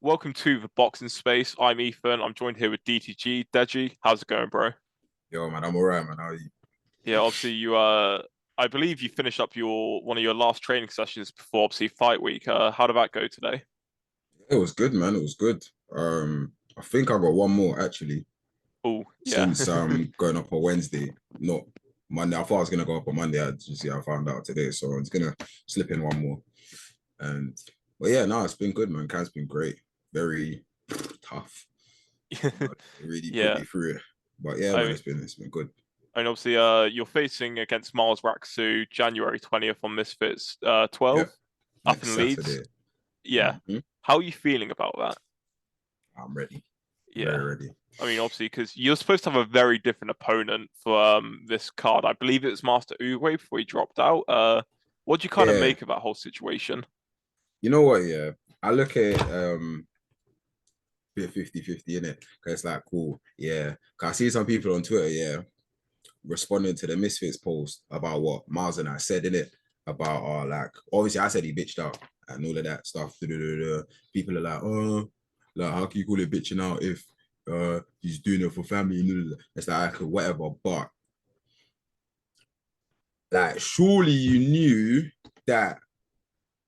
Welcome to the boxing space. I'm Ethan. I'm joined here with DTG. Deji, how's it going, bro? Yo, man, I'm alright, man. How are you? Yeah, obviously I believe you finished up your one of your last training sessions before obviously fight week. How did that go today? It was good, man. It was good. I think I got one more actually, Oh, yeah. since going up on Wednesday, not Monday. I thought I was gonna go up on Monday. I found out today, so I'm just gonna slip in one more. And but yeah, no, it's been good, man. Cam's been great. Very tough. It really put Yeah. me through it. But yeah, I man, mean, it's been good. obviously you're facing against Myles Rak-Su January 20th on Misfits 12 Yep. up Next in Leeds. Saturday. Yeah. Hmm. How are you feeling about that? I'm ready. Yeah. Very ready. I mean, obviously, because you're supposed to have a very different opponent for this card. I believe it was Master Uruguay before he dropped out. What do you kind of Yeah. make of that whole situation? You know what? Yeah. I look at bit 50-50 in it. Cause it's like cool, yeah. Cause I see some people on Twitter, yeah, responding to the Misfits post about what Miles and I said in it about like obviously I said he bitched out and all of that stuff. People are like, oh, like how can you call it bitching out if he's doing it for family and all of that. It's like okay, whatever, but like surely you knew that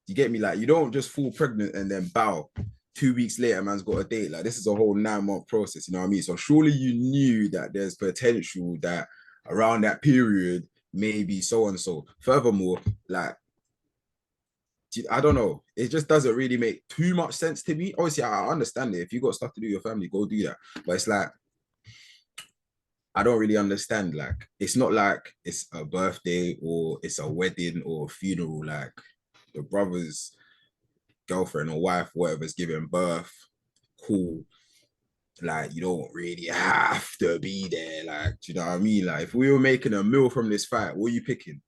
you get me? Like, you don't just fall pregnant and then bow. 2 weeks later, man's got a date. Like, this is a whole 9 month process. You know what I mean? So surely you knew that there's potential that around that period, maybe so and so. Furthermore, like, I don't know. It just doesn't really make too much sense to me. Obviously, I understand it. If you got stuff to do with your family, go do that. But it's like I don't really understand. Like, it's not like it's a birthday or it's a wedding or a funeral. Like, the brother's girlfriend or wife, whatever's giving birth, cool. Like, you don't really have to be there. Like, do you know what I mean? Like, if we were making a meal from this fight, what are you picking?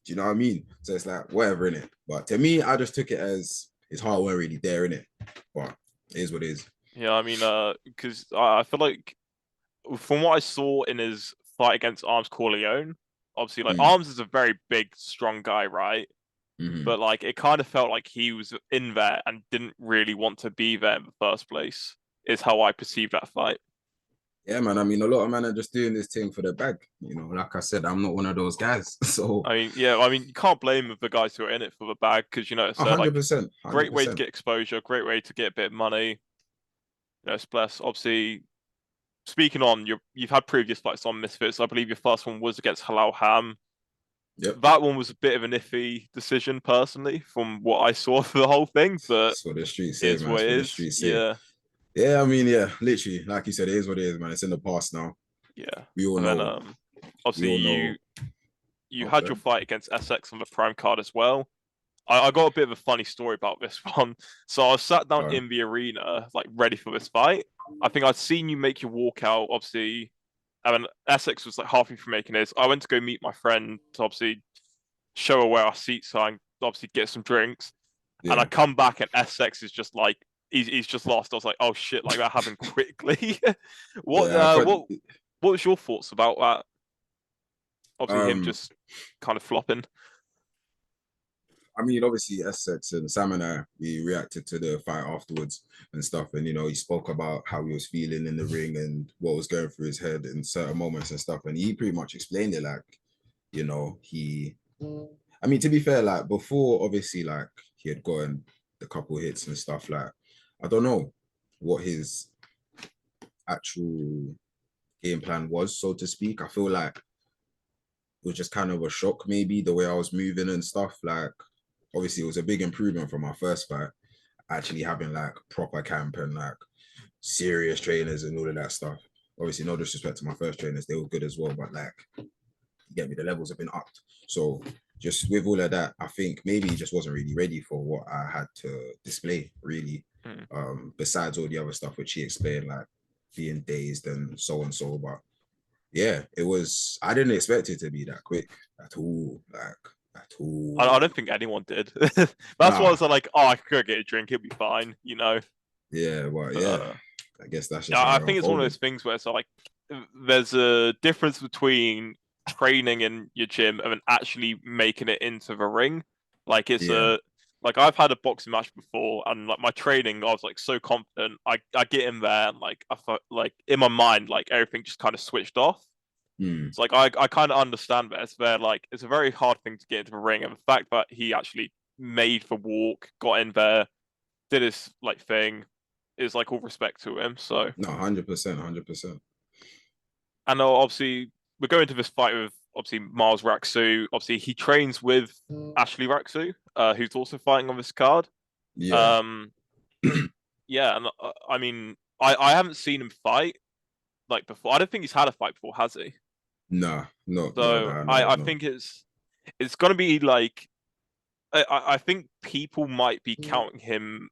Do you know what I mean? So it's like, whatever, in it. But to me, I just took it as his heart weren't really there, in it. But it is what it is. Yeah, I mean, because I feel like from what I saw in his fight against Arms Corleone, obviously, like Mm. Arms is a very big, strong guy, right? Mm-hmm. But like, it kind of felt like he was in there and didn't really want to be there in the first place. Is how I perceive that fight. Yeah, man. I mean, a lot of men are just doing this thing for the bag. You know, like I said, I'm not one of those guys. So, I mean, yeah, I mean, you can't blame the guys who are in it for the bag because it's a like 100%, great way to 100%. get exposure, great way to get a bit of money. Splash. Obviously, speaking on you've had previous fights on Misfits. I believe your first one was against Halal Ham. Yep. That one was a bit of an iffy decision, personally, from what I saw for the whole thing. But That's what the streets it say, is man. what That's it what the is. streets say. Yeah, Yeah, I mean, yeah, literally, like you said, it is what it is, man. It's in the past now. yeah. We all And then know. We obviously all know. you Oh, had your sorry. fight against SX on the Prime card as well. I got a bit of a funny story about this one. So I was sat down Sorry. in the arena, like ready for this fight. I think I'd seen you make your walkout. Obviously, I mean, Essex was like halfway through making his. I went to go meet my friend to obviously show her where our seats are and obviously get some drinks. And I Yeah. come back and Essex is just like he's just lost. I was like, oh shit, like that happened quickly. what Yeah. I uh can't. what what was your thoughts about that? Obviously him Um. just kind of flopping. I mean, obviously, Essex and Sam and I, we reacted to the fight afterwards and stuff. And, he spoke about how he was feeling in the ring and what was going through his head in certain moments and stuff. And he pretty much explained it like, he, I mean, to be fair, like before, obviously, like he had gotten the couple hits and stuff, like, I don't know what his actual game plan was, so to speak. I feel like it was just kind of a shock, maybe the way I was moving and stuff. Like, obviously, it was a big improvement from my first fight, actually having like proper camp and like serious trainers and all of that stuff. Obviously, no disrespect to my first trainers, they were good as well, but like, you get me, the levels have been upped. So, just with all of that, I think maybe he just wasn't really ready for what I had to display, really. Hmm. Besides all the other stuff which he explained, like being dazed and so and so. But yeah, it was. I didn't expect it to be that quick at all. Like at I all. don't think anyone did. That's why I Nah. was like, oh, I could go get a drink, it'll be fine. Yeah. Well. But Yeah. I guess that's just yeah, how I it think it's one of unfolded. those things where it's like there's a difference between training in your gym and then actually making it into the ring. Like it's Yeah. like I've had a boxing match before, and like my training, I was like so confident. I get in there, and like I thought, like in my mind, like everything just kind of switched off. Mm. It's like I kind of understand that it's there. Like it's a very hard thing to get into the ring, and the fact that he actually made the walk, got in there, did his like thing, is like all respect to him. So, No, 100%, 100%. and obviously we're going to this fight with obviously Myles Rak-Su. Obviously he trains with Ashley Rak-Su, who's also fighting on this card. Yeah. Um, yeah, and I mean I haven't seen him fight like before. I don't think he's had a fight before, has he? Nah, not that So I know I of, no. think it's gonna be like I think people might be counting him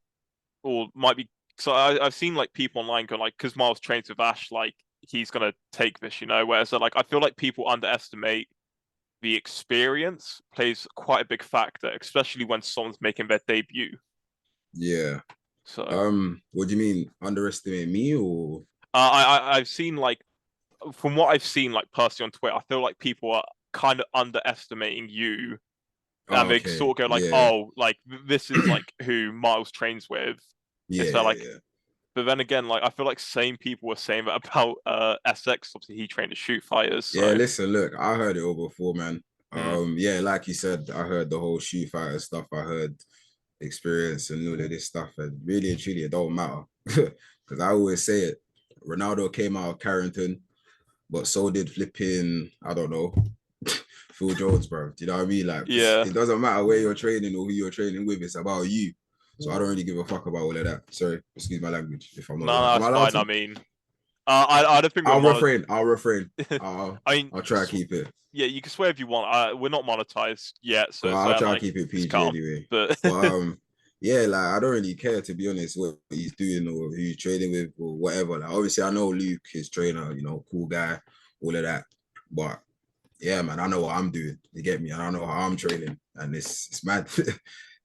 or might be. So I've seen like people online go like, because Miles trains with Ash, like he's gonna take this, you know. Whereas like I feel like people underestimate the experience plays quite a big factor, especially when someone's making their debut. Yeah. So What do you mean? Underestimate me or I've seen like from what I've seen like personally on Twitter, I feel like people are kind of underestimating you, and oh, they okay. sort of go like, Yeah. oh, like this is like who Miles trains with. Yeah, It's that yeah, like, yeah. but then again, like I feel like same people were saying that about SX. Obviously, he trained to shoot fighters, Yeah, so listen, look, I heard it all before, man. mm, Yeah, like you said, I heard the whole shoe fighter stuff. I heard experience and all of this stuff, and really and truly, it don't matter. Because I always say it. Ronaldo came out of Carrington, but so did flipping, I don't know, Phil Jones, bro. Do you know what I mean? Like, yeah. it doesn't matter where you're training or who you're training with, it's about you. So I don't really give a fuck about all of that. Sorry, excuse my language if I'm not No, no, allowed. Am that's I allowed fine. I to? mean, I don't think we're I'll monet. refrain. I'll refrain. I'll, I mean, I'll try to keep it. yeah, you can swear if you want. We're not monetized yet, so Well, it's I'll try to like keep it it's PG calm. anyway. But But yeah, like I don't really care to be honest what he's doing or who he's trading with or whatever. Like obviously I know Luke, his trainer, cool guy, all of that. But yeah, man, I know what I'm doing. You get me? And I know how I'm training. And it's mad.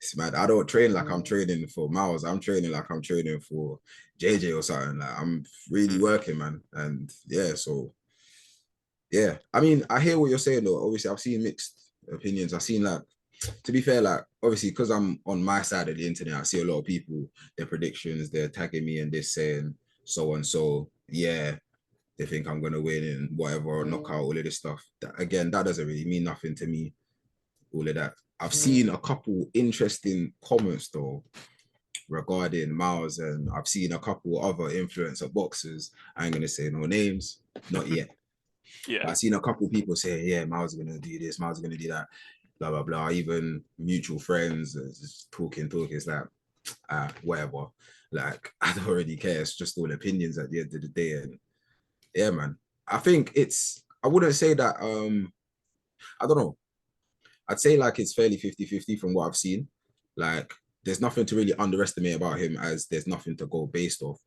It's mad. I don't train like I'm training for Miles. I'm training like I'm training for JJ or something. Like I'm really mm, working, man. And yeah, so yeah. I mean, I hear what you're saying though. Obviously, I've seen mixed opinions. I've seen like to be fair, like obviously because I'm on my side of the internet, I see a lot of people, their predictions, they're tagging me and they're saying so and so. Yeah, they think I'm gonna win and whatever, or knock out all of this stuff. Again, that doesn't really mean nothing to me. All of that. I've seen a couple interesting comments though regarding Miles, and I've seen a couple other influencer boxers. I ain't gonna say no names, not yet. yeah, But I've seen a couple people say, yeah, Miles is gonna do this, Miles is gonna do that, blah blah blah. Even mutual friends just talking. It's like, whatever. Like I don't really care. It's just all opinions at the end of the day. And yeah, man. I think it's. I wouldn't say that. I don't know. I'd say like it's fairly 50-50 from what I've seen. Like there's nothing to really underestimate about him as there's nothing to go based off.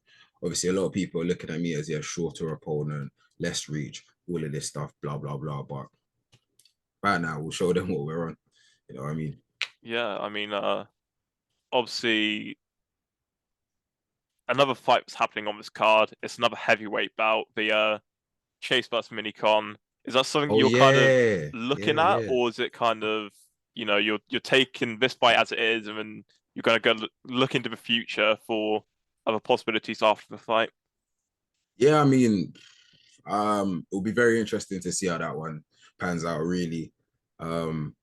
Obviously, a lot of people are looking at me as a shorter opponent, less reach, all of this stuff, blah, blah, blah. But right now, we'll show them what we're on. You know what I mean? yeah. I mean, obviously another fight was happening on this card. It's another heavyweight bout. The Chase versus Minicon. Is that something Oh, you're kind of yeah. looking Yeah, at, yeah. or is it kind of you're taking this fight as it is, and then you're gonna go look into the future for other possibilities after the fight? Yeah, I mean, it'll be very interesting to see how that one pans out, really. Um,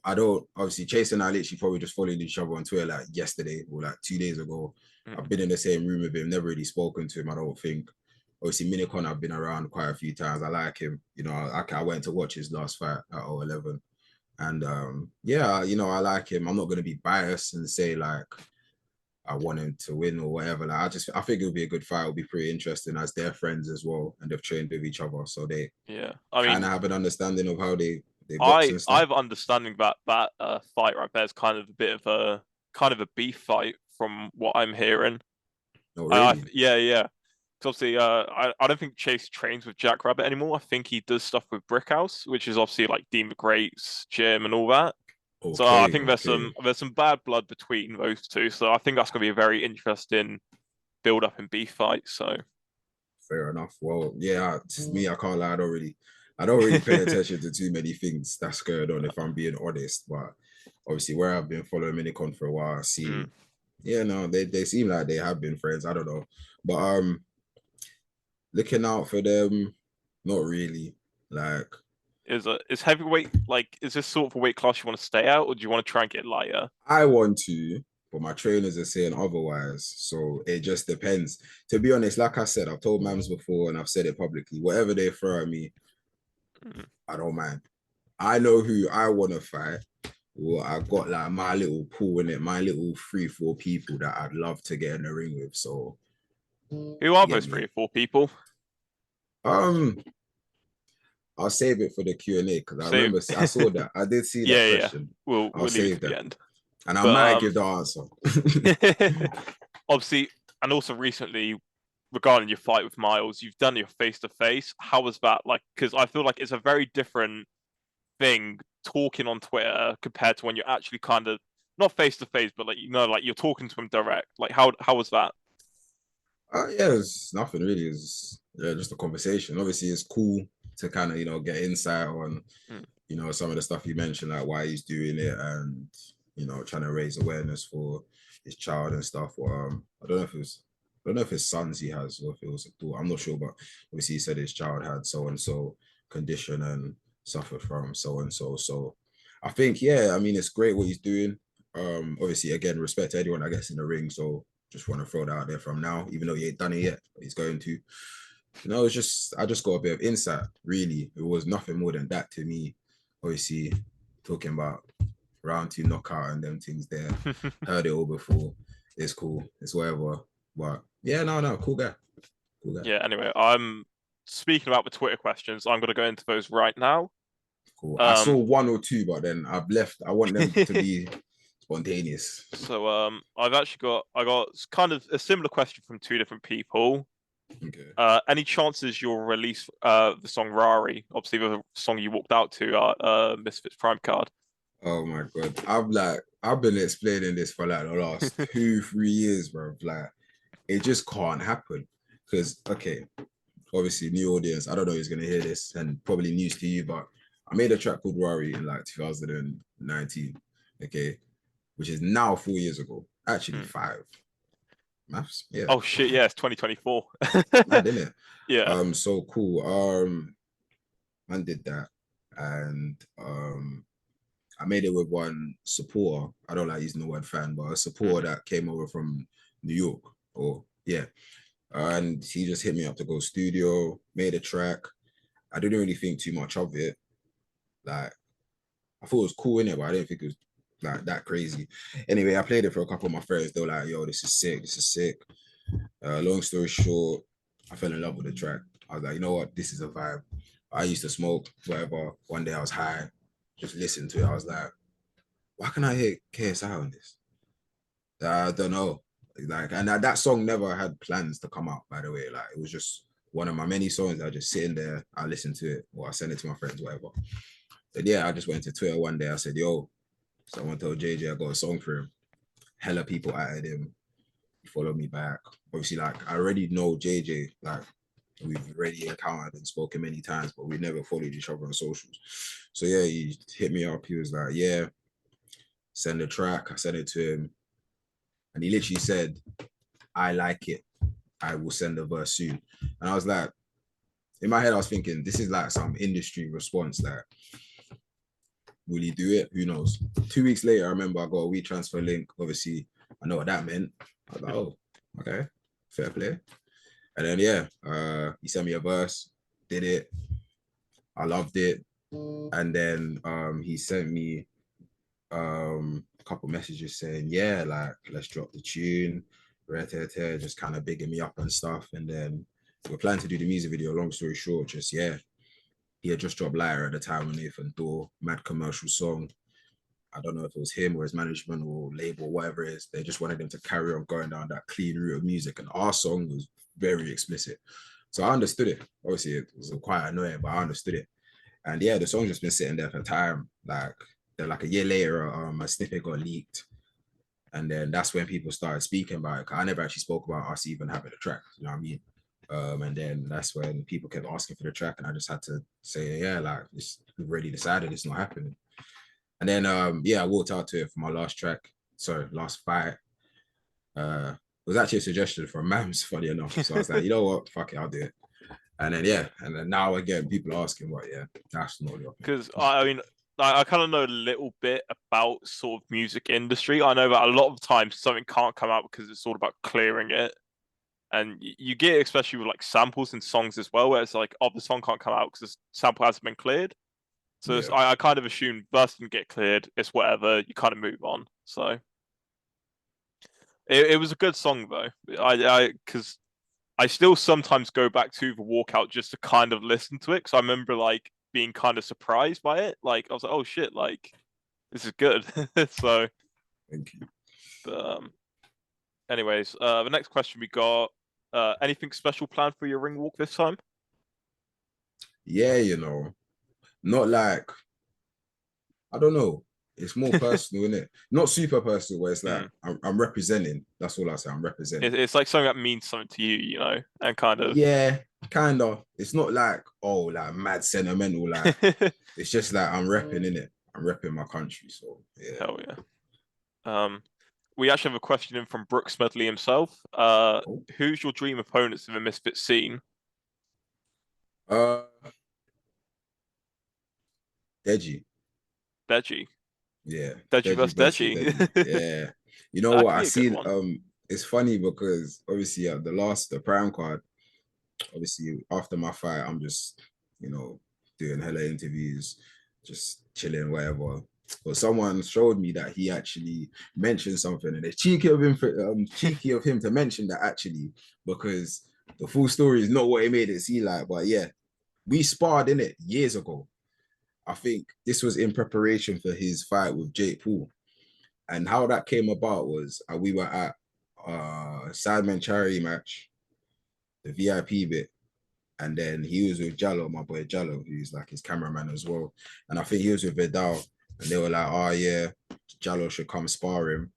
I don't obviously Chase and I literally probably just followed each other on Twitter like yesterday or like 2 days ago. I've Mm, been in the same room with him, never really spoken to him, I don't think. Obviously, Minicon, I've been around quite a few times. I like him. I went to watch his last fight at 011. And yeah, I like him. I'm not going to be biased and say like I want him to win or whatever. Like I think it'll be a good fight. It'll be pretty interesting as they're friends as well, and they've trained with each other, so they yeah, I kind mean, of have an understanding of how they box and I stuff. have understanding that fight right there is kind of a bit of a kind of a beef fight from what I'm hearing. Oh, really? Yeah, yeah. Because obviously, I don't think Chase trains with Jack Rabbit anymore. I think he does stuff with Brickhouse, which is obviously like Dean the Great's gym and all that. So I Okay, think okay. there's some bad blood between those two. So I think that's gonna be a very interesting build up in beef fight. So Fair enough. Well, yeah, just me, I can't lie. I don't really pay attention to too many things that's going on, if I'm being honest. But obviously where I've been following Minicon for a while, I've Mm. seen, yeah, no, they seem like they have been friends. I don't know. But looking out for them, not really. Like Is heavyweight like is this sort of a weight class you want to stay out, or do you want to try and get lighter? I want to, but my trainers are saying otherwise. So it just depends. To be honest, like I said, I've told Mams before and I've said it publicly. Whatever they throw at me, Mm. I don't mind. I know who I want to fight. Well, I got like my little pool in it, my little 3, 4 people that I'd love to get in the ring with. So Who are you get those three me. or four people? Um, I'll save it for the Q&A because I Same. remember I saw that. I did see that Yeah, yeah. question. I'll We'll leave it to save the that. end. And I But might give the answer. obviously, and also recently, regarding your fight with Miles, you've done your face to face. How was that like? Because I feel like it's a very different thing talking on Twitter compared to when you're actually kind of not face to face, but like like you're talking to him direct. Like how was that? Yeah, it's nothing really. It's yeah, just a conversation. Obviously, it's cool to kind of get insight on Mm. some of the stuff you mentioned, like why he's doing it, and trying to raise awareness for his child and stuff. Or I don't know if his sons he has, or if it was a daughter. I'm not sure, but obviously he said his child had so and so condition and suffered from so and so. So I think, yeah, I mean, it's great what he's doing. Obviously, again, respect to anyone that gets in the ring. So just want to throw that out there from now, even though he ain't done it yet, but he's going to. It's just I just got a bit of insight. Really, it was nothing more than that to me. Obviously, talking about round 2 knockout and them things there. Heard it all before. It's cool. It's whatever. But yeah, no, cool guy. Cool guy. Yeah. Anyway, I'm speaking about the Twitter questions. I'm gonna go into those right now. Cool. I saw Um. 1 or 2, but then I've left. I want them to be spontaneous. So I got kind of a similar question from two different people. Okay. Any chances you'll release the song Rari? Obviously, the song you walked out to Misfits Prime Card. Oh my god. I've been explaining this for like the last 2, 3 years, bro. Like it just can't happen. Because okay, obviously new audience. I don't know who's gonna hear this and probably news to you, but I made a track called Rari in like 2019. Okay, which is now 4 years ago. Actually, Hmm. 5. Maths, yeah, Oh shit! Yeah, it's 2024. mad, isn't it? Yeah. So cool. Man did that, and I made it with one supporter. I don't like using the word fan, but a supporter Hmm. that came over from New York. Or yeah, and he just hit me up to go studio. Made a track. I didn't really think too much of it. Like I thought it was cool in it, but I didn't think it was like that crazy. Anyway, I played it for a couple of my friends. They were like, "Yo, this is sick. This is sick." Long story short, I fell in love with the track. I was like, you know what, this is a vibe. I used to smoke, whatever. One day I was high, just listened to it. I was like, why can I hear KSI on this? I don't know. Like, and that song never had plans to come out, by the way. Like, it was just one of my many songs. I just sitting there, I listen to it, or I send it to my friends, whatever. But yeah, I just went to Twitter one day. I said, yo, someone told JJ I got a song for him. Hella people added him, follow me back. Obviously, like I already know JJ, like we've already encountered and spoken many times, but we never followed each other on socials. So yeah, he hit me up. He was like, yeah, send a track. I sent it to him. And he literally said, I like it. I will send a verse soon. And I was like, in my head, I was thinking, this is like some industry response. Like, will he do it? Who knows? 2 weeks later, I remember I got a WeTransfer link. Obviously, I know what that meant. I was like, oh, okay, fair play. And then yeah, he sent me a verse, did it. I loved it. And then he sent me a couple messages saying, yeah, like let's drop the tune, just kind of bigging me up and stuff. And then we're planning to do the music video. Long story short, just yeah, he had just dropped Lighter at the time with Nathan Dorr, mad commercial song. I don't know if it was him or his management or label, whatever it is. They just wanted him to carry on going down that clean route of music. And our song was very explicit. So I understood it. Obviously, it was quite annoying, but I understood it. And yeah, the song's just been sitting there for time. Like, then like a year later, a snippet got leaked. And then that's when people started speaking about it. I never actually spoke about us even having a track, you know what I mean? And then that's when people kept asking for the track, and I just had to say, yeah, like we've already decided it's not happening. And then yeah, I walked out to it for my last track. Sorry, last fight. It was actually a suggestion from Mams, funny enough. So I was like, you know what, fuck it, I'll do it. And then yeah, and then now again, people asking what, yeah, that's not your thing. Because I mean, I kind of know a little bit about sort of music industry. I know that a lot of times something can't come out because it's all about clearing it, and you get it especially with like samples and songs as well, where it's like, oh, the song can't come out because the sample hasn't been cleared. So Yeah, I kind of assumed verse didn't get cleared. It's whatever. You kind of move on. So it was a good song though. Because I still sometimes go back to the walkout just to kind of listen to it because I remember like being kind of surprised by it. Like I was like, oh shit, like this is good. So, thank you. but, anyways, the next question we got: anything special planned for your ring walk this time? Yeah, you know, not like I don't know. It's more personal, isn't it? Not super personal, where it's like Mm. I'm representing. That's all I say. I'm representing. It's like something that means something to you, you know, and kind of. Yeah, kind of. It's not like oh, like mad sentimental. Like it's just like I'm repping in it. I'm repping my country. So yeah. Hell yeah. Um, we actually have a question in from Brooks Medley himself. Cool. Who's your dream opponents in the Misfits scene? Uh, Deji. Deji. Yeah, Deji Deji versus versus Deji. Deji. Yeah, you know That what could I be a good seen? one. It's funny because obviously the prime card. Obviously after my fight, I'm just doing hella interviews, just chilling, whatever. But someone showed me that he actually mentioned something, and it's cheeky of him to mention that actually because the full story is not what he made it seem like. But yeah, we sparred in it years ago. I think this was in preparation for his fight with Jake Paul. And how that came about was we were at Sidemen charity match, the VIP bit, and then he was with Jallo, my boy Jallo, who's like his cameraman as well. And I think he was with Vidal, and they were like, "Oh yeah, Jallo should come spar him."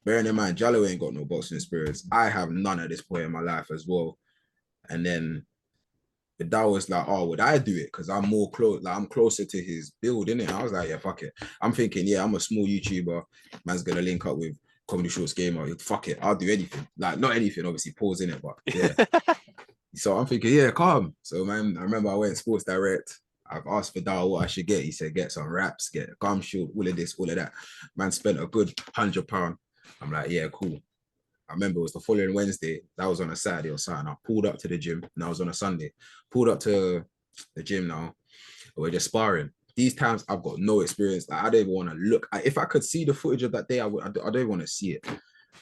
Bearing in mind, Jallo ain't got no boxing experience. I have none at this point in my life as well. And then Vidal was like, "Oh, would I do it? Because I'm more close, like I'm closer to his build, innit?" I was like, "Yeah, fuck it." I'm thinking, yeah, I'm a small YouTuber. Man's gonna link up with Comedy Shorts Gamer. Fuck it, I'll do anything. Like not anything, obviously, pause in it, but yeah. So I'm thinking, yeah, calm. So man, I remember I went Sports Direct. I've asked Vidal what I should get. He said, get some wraps, get a gum shield, all of this, all of that. Man spent a good £100. I'm like, yeah, cool. I remember it was the following Wednesday. That was on a Saturday or something. I pulled up to the gym, and that was on a Sunday. Pulled up to the gym now. We're just sparring. These times I've got no experience. Like, I don't even want to look. If I could see the footage of that day, I don't even want to see it.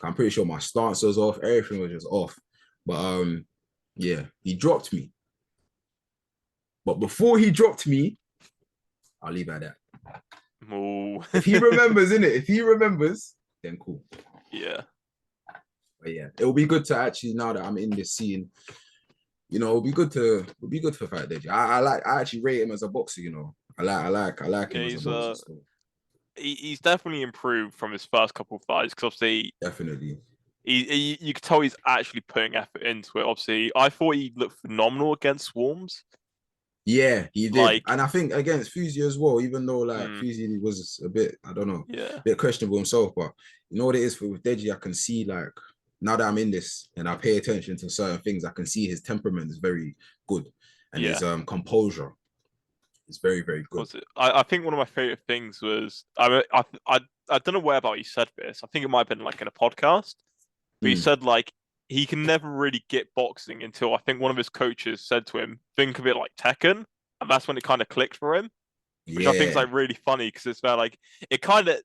I'm pretty sure my stance was off. Everything was just off. But yeah, he dropped me. But before he dropped me, I'll leave it at that. Ooh. If he remembers, innit? If he remembers, then cool. Yeah. But yeah, it'll be good to actually now that I'm in this scene. It'll be good for Fight Deji. I actually rate him as a boxer. I like Yeah, him as a boxer. So he's definitely improved from his first couple of fights because obviously definitely. you could tell he's actually putting effort into it. Obviously, I thought he looked phenomenal against Swarms. Yeah, he did. Like, And I think against Fuzi as well, even though like mm, Fuzi was a bit, I don't know, yeah, a bit questionable himself, but you know what it is with Deji, I can see like now that I'm in this and I pay attention to certain things, I can see his temperament is very good and his yeah. composure is very, very good. Was it? I think one of my favorite things was I don't know where about he said this. I think it might have been like in a podcast, but he Mm. said like he can never really get boxing until I think one of his coaches said to him, "Think of it like Tekken," and that's when it kind of clicked for him, which I think is Yeah. like really funny because it's about like it kind of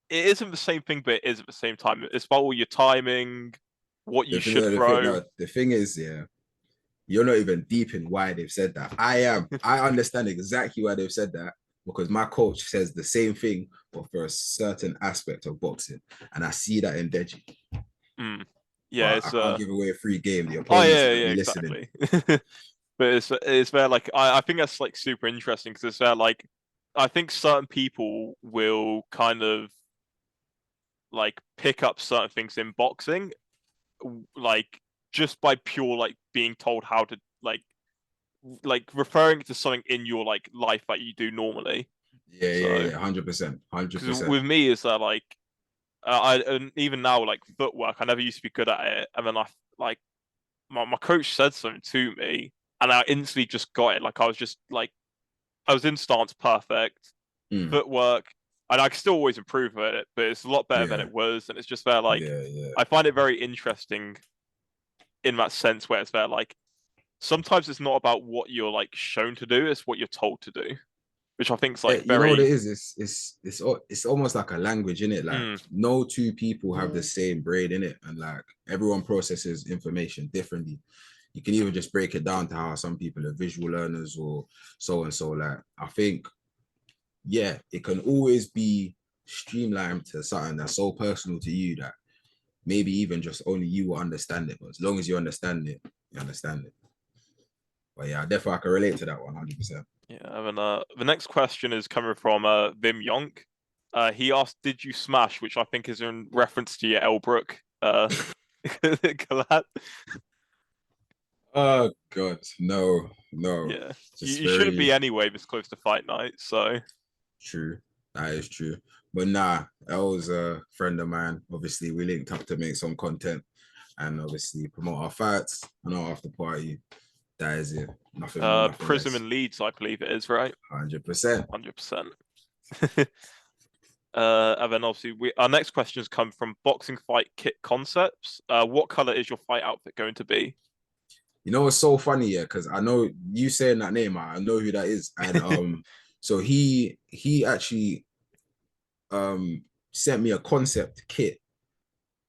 it isn't the same thing, but it is at the same time. It's about all your timing, what you should throw. The thing is, yeah, you're not even deep in why they've said that. I am. I understand exactly why they've said that because my coach says the same thing, but for a certain aspect of boxing. And I see that in Deji. Mm. Yeah, But I it's can't give away a free game. The oh opponents are yeah, going to yeah, be listening. exactly. But it's where like I think that's like super interesting because it's where like I think certain people will kind of like pick up certain things in boxing like just by pure like being told how to like referring to something in your like life that you do normally. Yeah, yeah, So, yeah, 100%, hundred because percent. with me, is that like I and even now like footwork, I never used to be good at it, and then I like my coach said something to me, and I instantly just got it. Like I was just like I was in stance perfect, Mm, footwork, and I can still always improve at it, but it's a lot better than yeah, it was. And it's just there, like, yeah, yeah, I find it very interesting in that sense where it's there, like, sometimes it's not about what you're like shown to do, it's what you're told to do, which I think is yeah. like You know what very, it is? It's almost like a language in it. Like mm, no two people have the same brain in it, and like everyone processes information differently. You can even just break it down to how some people are visual learners or so and so. Like I think, yeah, it can always be streamlined to something that's so personal to you that maybe even just only you will understand it. But as long as you understand it, you understand it. But yeah, definitely I can relate to that 100%. yeah. And the next question is coming from Vim Yonk. He asked, "Did you smash?" Which I think is in reference to your Elbrook collab. Oh God, no, no. Yeah, Just you shouldn't be very anyway this close to fight night. So true. That is true. But nah, that was a friend of mine. Obviously, we linked up to make some content and obviously promote our fights and our after party. That is it. Nothing more, nothing Prism less. and Leeds, I believe it is, right? 100%. 100%. And then obviously our next questions come from Boxing Fight Kit Concepts. What color is your fight outfit going to be? You know what's so funny, yeah, because I know you saying that name, I know who that is. And so he actually sent me a concept kit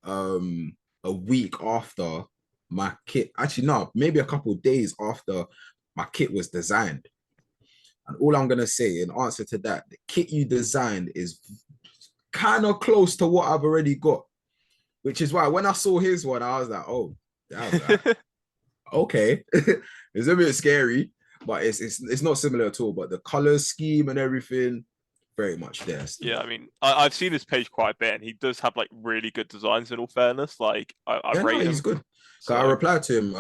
a week after my kit. Actually, no, maybe a couple of days after my kit was designed. And all I'm gonna say in answer to that, the kit you designed is kind of close to what I've already got, which is why when I saw his one, I was like, oh, I was like, okay, it's a bit scary, but it's not similar at all. But the color scheme and everything, very much there still. Yeah, I mean, I've seen his page quite a bit, and he does have like really good designs. In all fairness, like I Yeah, no, rate he's him. good. Cause So I replied to him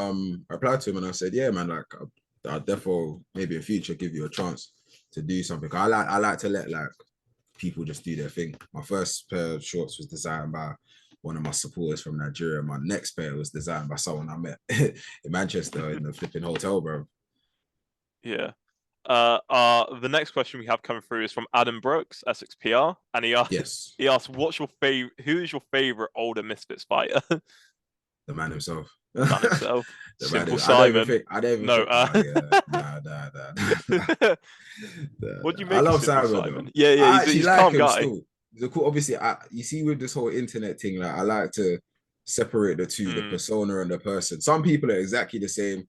and I said, yeah, man, like I'll definitely maybe in future give you a chance to do something. I like to let like people just do their thing. My first pair of shorts was designed by one of my supporters from Nigeria. My next pair was designed by someone I met in Manchester in the flipping hotel, bro. yeah. The next question we have coming through is from Adam Brooks, Essex PR, and Yes, he asked, "What's your favorite? Who is your favorite older Misfits fighter?" the man himself. The man himself, The man Simple is, Simon. I don't even No, think, oh yeah, nah, nah, nah, nah. what do you I make of love Simple Simon though. Simon? Yeah, yeah, I actually he's a like calm him guy. still. He's a cool. Obviously, you see with this whole internet thing, like I like to separate the two, the Mm, persona and the person. Some people are exactly the same,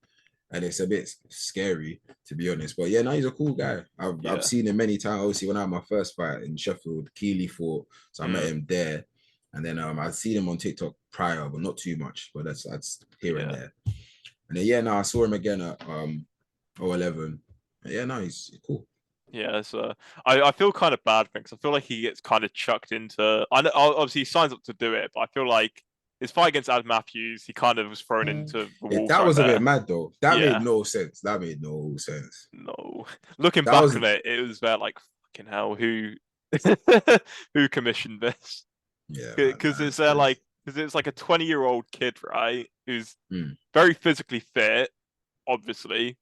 and it's a bit scary to be honest. But yeah, no, he's a cool guy. I've yeah. seen him many times. Obviously, when I had my first fight in Sheffield, Keeley fought, so I met Mm, him there, and then I'd seen him on TikTok prior, but not too much. But that's here and yeah. there. And then yeah, no, I saw him again at 011. Yeah, no, he's cool. Yeah, so I feel kind of bad because I feel like he gets kind of chucked into. I know obviously he signs up to do it, but I feel like his fight against Ad Matthews, he kind of was thrown into the wolves That right was a bit there. mad though. That made Yeah, no sense. That made no sense. no. Looking That back was on it, it was there like fucking hell, who who commissioned this? yeah, man. Because That it's is there crazy. like because it's like a 20-year-old kid, right? Who's Mm. very physically fit, obviously.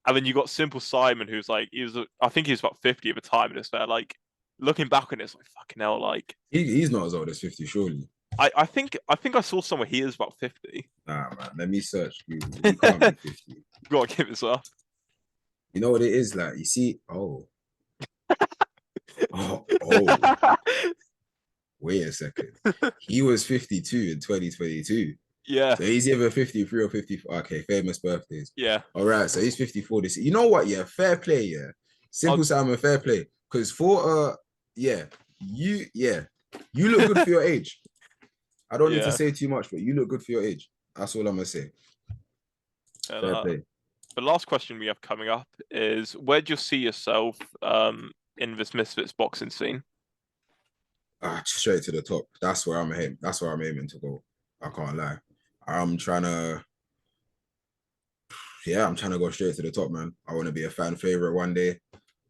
And then you got Simple Simon, who's like I think he was about 50 at the time, and it's there like looking back on it, it's like fucking hell. Like He's not as old as 50, surely. I think I saw somewhere he is about 50. Nah, man. Let me search Google. He can't be 50. Gotta give it up. You know what it is like? You see, oh, wait a second. He was 52 in 2022. Yeah, So he's either 53 or 54. Okay, famous birthdays. yeah. All right, so he's 54 this year. You know what? Yeah, fair play, yeah. I'll, Simple Simon, fair play. Because for yeah, you look good for your age. I don't need to yeah. say too much, but you look good for your age. That's all I'm gonna say. And Fair play. the last question we have coming up is where do you see yourself in this Misfits boxing scene? Straight to the top. That's where I'm aiming. That's where I'm aiming to go. I can't lie. I'm trying to, yeah, I'm trying to go straight to the top, man. I want to be a fan favorite one day.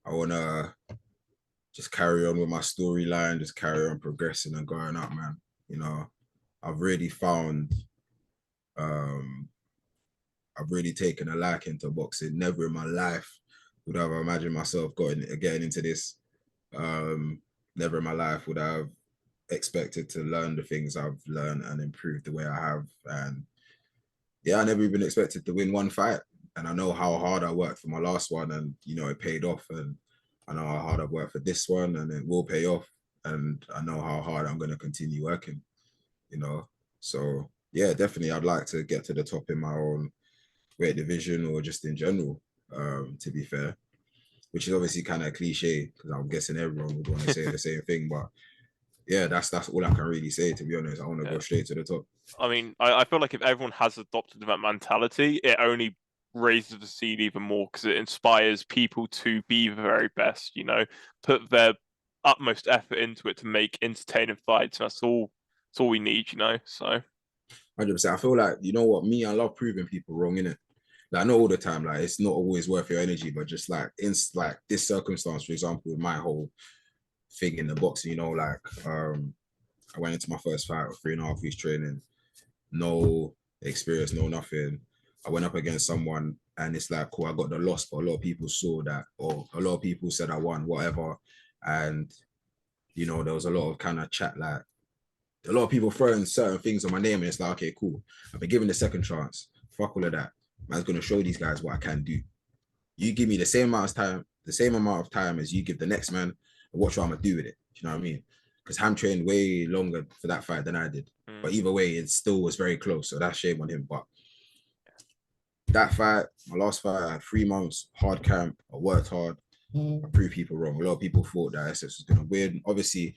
I want to just carry on with my storyline, just carry on progressing and going up, man. You know, I've really found um I've really taken a liking to boxing. Never in my life would I have imagined myself getting into this. Um, Never in my life would I have expected to learn the things I've learned and improve the way I have. And yeah, I never even expected to win one fight. And I know how hard I worked for my last one, and you know it paid off. And I know how hard I've worked for this one, and it will pay off. And I know how hard I'm going to continue working. You know, so yeah, definitely, I'd like to get to the top in my own weight division or just in general. To be fair, which is obviously kind of cliche because I'm guessing everyone would want to say the same thing, but yeah, that's all I can really say. To be honest, I want to Yeah. go straight to the top. I mean, I feel like if everyone has adopted that mentality, it only raises the seed even more because it inspires people to be the very best, you know, put their utmost effort into it to make entertaining fights. And that's all we need, you know. So 100%. I feel like you know what me. I love proving people wrong in it. Like not all the time. Like it's not always worth your energy, but just like in like this circumstance, for example, with my whole thing in the boxing, you know, like I went into my first fight with 3.5 weeks training, no experience, no nothing. I went up against someone and it's like, cool, I got the loss, but a lot of people saw that, or a lot of people said I won, whatever. And, you know, there was a lot of kind of chat, like a lot of people throwing certain things on my name. And it's like, okay, cool. I've been given the second chance. Fuck all of that. Man's going to show these guys what I can do. You give me the same amount of time as you give the next man, and watch what I'm going to do with it. Do you know what I mean? Because Ham trained way longer for that fight than I did. But either way, it still was very close. So that's shame on him. But that fight, my last fight, I had 3 months, hard camp. I worked hard. I proved people wrong. A lot of people thought that SS was going to win. Obviously,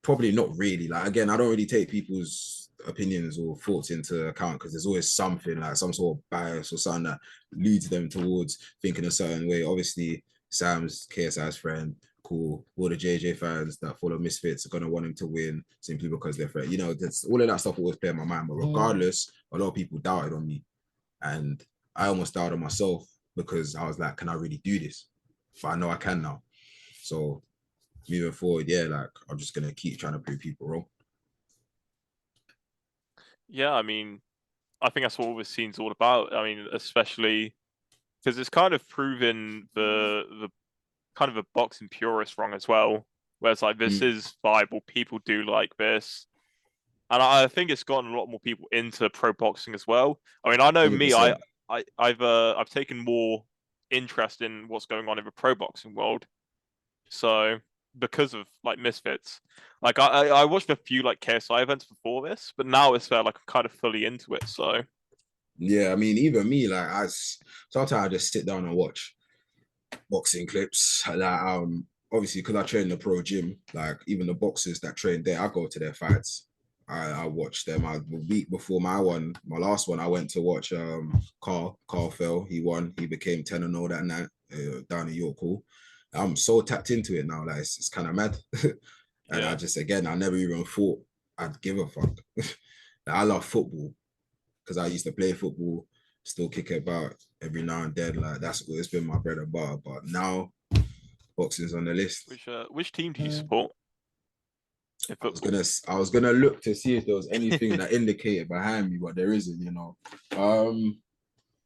probably not really. Like, again, I don't really take people's opinions or thoughts into account because there's always something like some sort of bias or something that leads them towards thinking a certain way. Obviously, Sam's KSI's friend, cool. All the JJ fans that follow Misfits are gonna want him to win simply because they're friends. You know, that's all of that stuff always play in my mind. But regardless, a lot of people doubted on me, and I almost doubted on myself because I was like, can I really do this? But I know I can now. So moving forward, yeah, like I'm just gonna keep trying to prove people wrong. yeah, I mean, I think that's what all this scene's all about. I mean, especially because it's kind of proven the kind of a boxing purist wrong as well. Where it's like this Mm, is viable, people do like this, and I think it's gotten a lot more people into pro boxing as well. I mean, I know me, 100%. I've taken more interest in what's going on in the pro boxing world. So because of like Misfits, like I watched a few like KSI events before this, but now it's like I'm kind of fully into it. So Yeah, I mean, even me, like sometimes I just sit down and watch boxing clips. Like obviously because I train in the pro gym, like even the boxers that train there, I go to their fights. I watch them. The week before my last one, I went to watch Carl. Carl fell. He won. He became 10-0 that night down in York Hall. I'm so tapped into it now. Like it's kind of mad. And I yeah, just again, I never even thought I'd give a fuck. Like, I love football because I used to play football, still kick it about every now and then. Like that's it's been my bread and butter. But now boxing's on the list. which team do you support in football? I was gonna look to see if there was anything that indicated behind me, but there isn't. Um,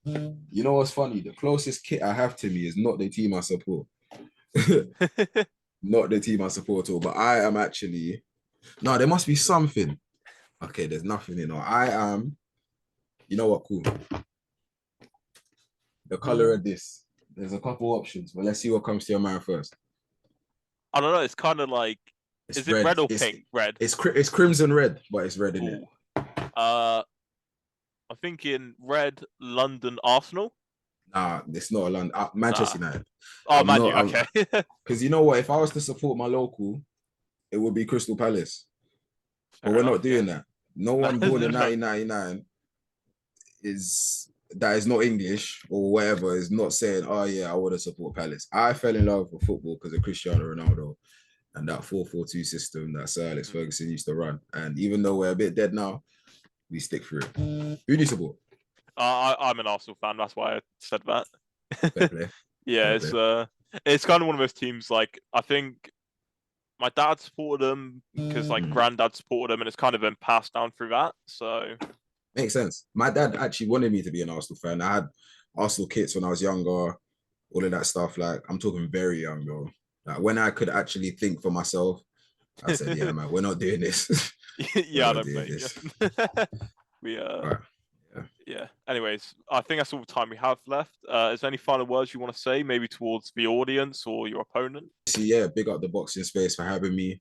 you know what's funny? The closest kit I have to me is not the team I support. Not the team I support at all. But I am actually no. There must be something. Okay, there's nothing. I am. You know what? Cool. The color of this. There's a couple options, but let's see what comes to your mind first. I don't know. It's kind of like, It's is it red. red or pink? Red. It's crimson red, but it's red in it. Oh, I'm thinking red. London Arsenal. Nah, it's not a London. Nah. Manchester United. Oh, I'm Man not. U. Okay. Because you know what? If I was to support my local, it would be Crystal Palace. But Fair we're not enough. Yeah. doing that. No one born in 1999 is not English or whatever is not saying, oh yeah, I want to support Palace. I fell in love with football because of Cristiano Ronaldo and that 4-4-2 system that Sir Alex Mm. Ferguson used to run. And even though we're a bit dead now, we stick through it. Who do you support? I'm an Arsenal fan. That's why I said that. Fair play. Yeah, Fair play. it's kind of one of those teams. Like I think my dad supported them because like granddad supported them, and it's kind of been passed down through that. So Makes sense. My dad actually wanted me to be an Arsenal fan. I had Arsenal kits when I was younger, all of that stuff. Like, I'm talking very young, though. Like, when I could actually think for myself, I said, yeah, man, we're not doing this. We're yeah, I not don't doing blame this. you. we Right. Yeah. Yeah. Anyways, I think that's all the time we have left. Is there any final words you want to say, maybe towards the audience or your opponent? So yeah, big up the boxing space for having me.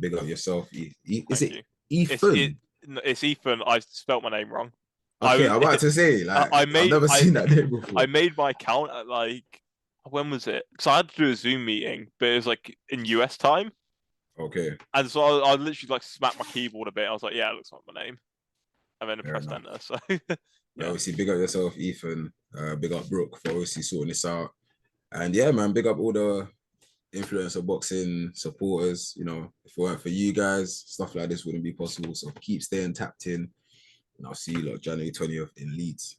Big up yourself. Is Thank it you. It's it. Ethan? It's Ethan. I spelt my name wrong. I Okay, was. I'm about to say, like, I I've made never I seen that name I before. made my account at like when was it? Because I had to do a Zoom meeting, but it was like in US time, Okay, and so I literally like smacked my keyboard a bit. I was like, yeah, it looks like my name, and then I fair pressed enough. enter. So yeah, Obviously, big up yourself, Ethan. Big up Brooke for obviously sorting this out. And yeah, man, big up all the influencer boxing supporters. You know, if it weren't for you guys, stuff like this wouldn't be possible. So keep staying tapped in. And I'll see you lot January 20th in Leeds.